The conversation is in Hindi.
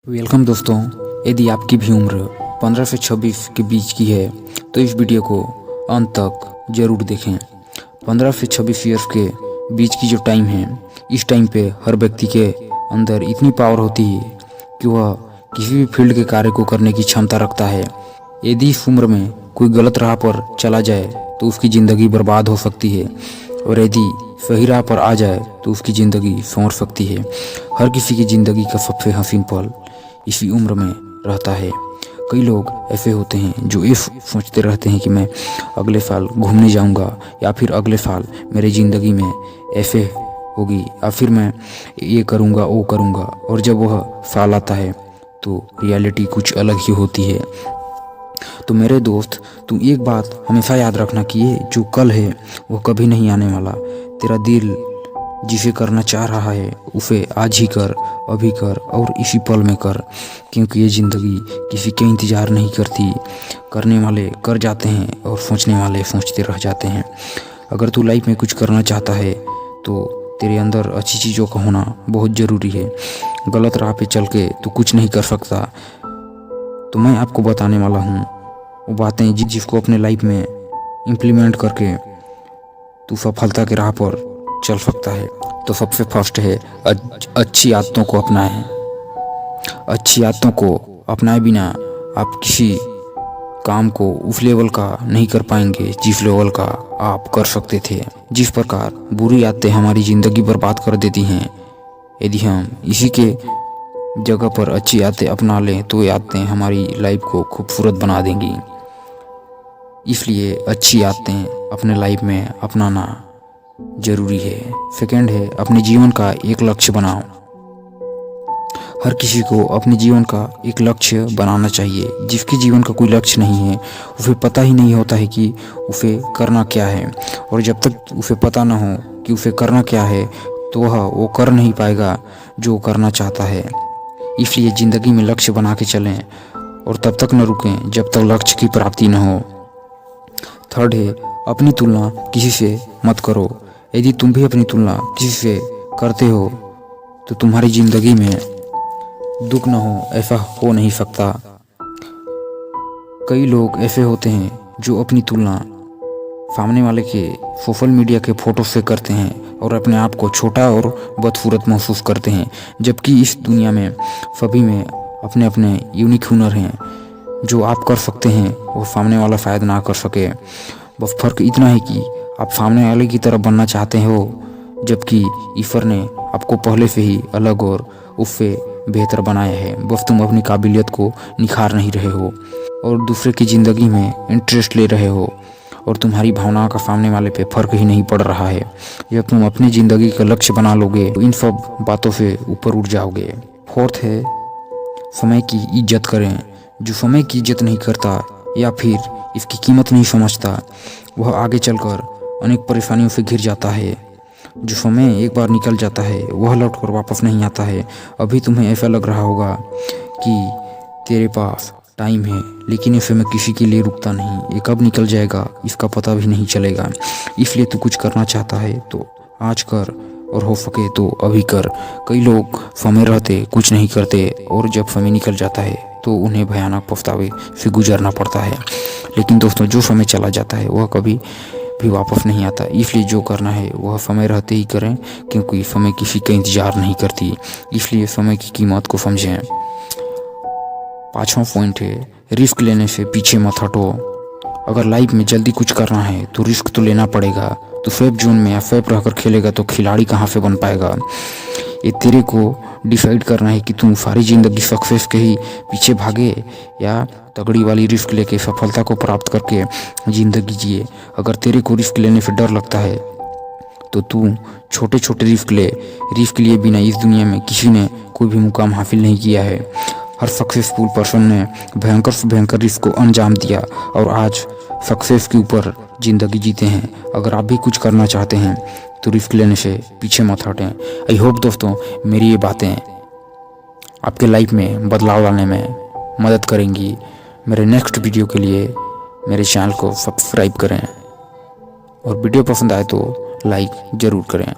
वेलकम दोस्तों। यदि आपकी भी उम्र 15 से 26 के बीच की है तो इस वीडियो को अंत तक ज़रूर देखें। 15 से 26 ईयर्स के बीच की जो टाइम है, इस टाइम पे हर व्यक्ति के अंदर इतनी पावर होती है कि वह किसी भी फील्ड के कार्य को करने की क्षमता रखता है। यदि इस उम्र में कोई गलत राह पर चला जाए तो उसकी ज़िंदगी बर्बाद हो सकती है, और यदि सही राह पर आ जाए तो उसकी ज़िंदगी संवर सकती है। हर किसी की ज़िंदगी का सबसे हसीन पल इसी उम्र में रहता है। कई लोग ऐसे होते हैं जो ये सोचते रहते हैं कि मैं अगले साल घूमने जाऊंगा, या फिर अगले साल मेरी ज़िंदगी में ऐसे होगी, या फिर मैं ये करूंगा वो करूंगा, और जब वह साल आता है तो रियलिटी कुछ अलग ही होती है। तो मेरे दोस्त, तुम एक बात हमेशा याद रखना कि ये जो कल है वो कभी नहीं आने वाला। तेरा दिल जिसे करना चाह रहा है उसे आज ही कर, अभी कर, और इसी पल में कर, क्योंकि ये ज़िंदगी किसी के इंतज़ार नहीं करती। करने वाले कर जाते हैं और सोचने वाले सोचते रह जाते हैं। अगर तू लाइफ में कुछ करना चाहता है तो तेरे अंदर अच्छी चीज़ों का होना बहुत ज़रूरी है। गलत राह पे चल के तू कुछ नहीं कर सकता। तो मैं आपको बताने वाला हूँ वो बातें जिसको अपने लाइफ में इम्प्लीमेंट करके तू सफलता के राह पर चल सकता है। तो सबसे फर्स्ट है अच्छी आदतों को अपनाएं। अच्छी आदतों को अपनाए बिना आप किसी काम को उस लेवल का नहीं कर पाएंगे जिस लेवल का आप कर सकते थे। जिस प्रकार बुरी आदतें हमारी ज़िंदगी बर्बाद कर देती हैं, यदि हम इसी के जगह पर अच्छी आदतें अपना लें तो ये आदतें हमारी लाइफ को खूबसूरत बना देंगी। इसलिए अच्छी आदतें अपने लाइफ में अपनाना ज़रूरी है। सेकंड है अपने जीवन का एक लक्ष्य बनाओ। हर किसी को अपने जीवन का एक लक्ष्य बनाना चाहिए। जिसके जीवन का कोई लक्ष्य नहीं है उसे पता ही नहीं होता है कि उसे करना क्या है, और जब तक उसे पता ना हो कि उसे करना क्या है तो वह वो कर नहीं पाएगा जो करना चाहता है। इसलिए ज़िंदगी में लक्ष्य बना के चलें और तब तक न रुकें जब तक लक्ष्य की प्राप्ति न हो। थर्ड है अपनी तुलना किसी से मत करो। यदि तुम भी अपनी तुलना किसी से करते हो तो तुम्हारी ज़िंदगी में दुख न हो, ऐसा हो नहीं सकता। कई लोग ऐसे होते हैं जो अपनी तुलना सामने वाले के सोशल मीडिया के फ़ोटो से करते हैं और अपने आप को छोटा और बदसूरत महसूस करते हैं, जबकि इस दुनिया में सभी में अपने अपने यूनिक हुनर हैं। जो आप कर सकते हैं वो सामने वाला शायद ना कर सके। बस फ़र्क इतना है कि आप सामने वाले की तरह बनना चाहते हो, जबकि ईश्वर ने आपको पहले से ही अलग और उससे बेहतर बनाया है। बस तुम अपनी काबिलियत को निखार नहीं रहे हो और दूसरे की ज़िंदगी में इंटरेस्ट ले रहे हो, और तुम्हारी भावनाओं का सामने वाले पे फ़र्क ही नहीं पड़ रहा है। जब तुम अपनी ज़िंदगी का लक्ष्य बना लोगे तो इन सब बातों से ऊपर उठ जाओगे। फोर्थ है समय की इज्जत करें। जो समय की इज्जत नहीं करता या फिर इसकी कीमत नहीं समझता, वह आगे चलकर अनेक परेशानियों से घिर जाता है। जो समय एक बार निकल जाता है वह लौटकर वापस नहीं आता है। अभी तुम्हें ऐसा लग रहा होगा कि तेरे पास टाइम है, लेकिन ये समय किसी के लिए रुकता नहीं। ये कब निकल जाएगा इसका पता भी नहीं चलेगा। इसलिए तू कुछ करना चाहता है तो आज कर, और हो सके तो अभी कर। कई लोग समय रहते कुछ नहीं करते, और जब समय निकल जाता है तो उन्हें भयानक पछतावे से गुजरना पड़ता है। लेकिन दोस्तों, जो समय चला जाता है वह कभी भी वापस नहीं आता। इसलिए जो करना है वह समय रहते ही करें, क्योंकि समय किसी का इंतजार नहीं करती। इसलिए समय की कीमत को समझें। पांचवा पॉइंट है रिस्क लेने से पीछे मत हटो। अगर लाइफ में जल्दी कुछ करना है तो रिस्क तो लेना पड़ेगा। तो सेफ जोन में या सेफ रहकर खेलेगा तो खिलाड़ी कहाँ से बन पाएगा। ये तेरे को डिसाइड करना है कि तुम सारी ज़िंदगी सक्सेस के ही पीछे भागे या तगड़ी वाली रिस्क लेके सफलता को प्राप्त करके ज़िंदगी जिए। अगर तेरे को रिस्क लेने से डर लगता है तो तू छोटे छोटे रिस्क ले। रिस्क लिए बिना इस दुनिया में किसी ने कोई भी मुकाम हासिल नहीं किया है। हर सक्सेसफुल पर्सन ने भयंकर से भयंकर रिस्क को अंजाम दिया और आज सक्सेस के ऊपर ज़िंदगी जीते हैं। अगर आप भी कुछ करना चाहते हैं तो रिस्क लेने से पीछे मत हटें। आई होप दोस्तों मेरी ये बातें आपके लाइफ में बदलाव लाने में मदद करेंगी। मेरे नेक्स्ट वीडियो के लिए मेरे चैनल को सब्सक्राइब करें, और वीडियो पसंद आए तो लाइक ज़रूर करें।